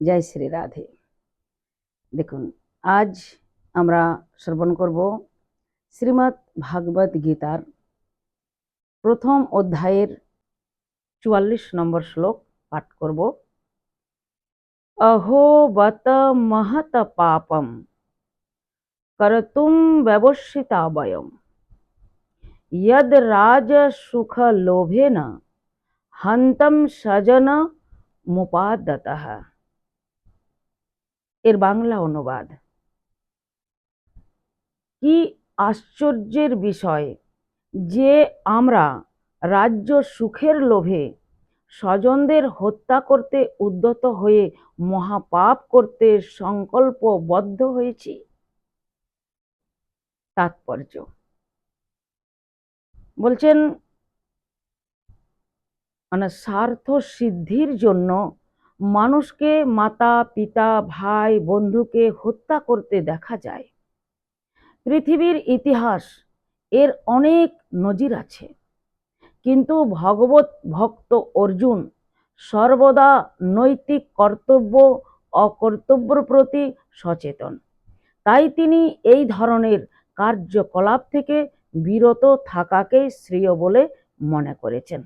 জয় শ্রী রাধে। দেখুন, আজ আমরা শ্রবণ করব শ্রীমদ্ ভাগবত গীতার প্রথম অধ্যায়ের 44 নম্বর শ্লোক পাঠ করব। অহো বত মহত পাপম করতুম ব্যবসিতা বয়ম যদ রাজ সুখ লোভেন হন্তম স্বজন মুপাদতঃ। এর বাংলা অনুবাদ: কি আশ্চর্যের বিষয় যে আমরা রাজ্য সুখের লোভে স্বজনদের হত্যা করতে উদ্যত হয়ে মহাপাপ করতে সংকল্পবদ্ধ হয়েছি। তাৎপর্য বলছেন, স্বার্থ সিদ্ধির জন্য মানুষকে মাতা পিতা ভাই বন্ধুকে হত্যা করতে দেখা যায়। পৃথিবীর ইতিহাস এর অনেক নজির আছে, কিন্তু ভগবত ভক্ত অর্জুন সর্বদা নৈতিক কর্তব্য অকর্তব্যের প্রতি সচেতন। তাই তিনি এই ধরনের কার্যকলাপ থেকে বিরত থাকাকে শ্রেয় বলে মনে করেছেন।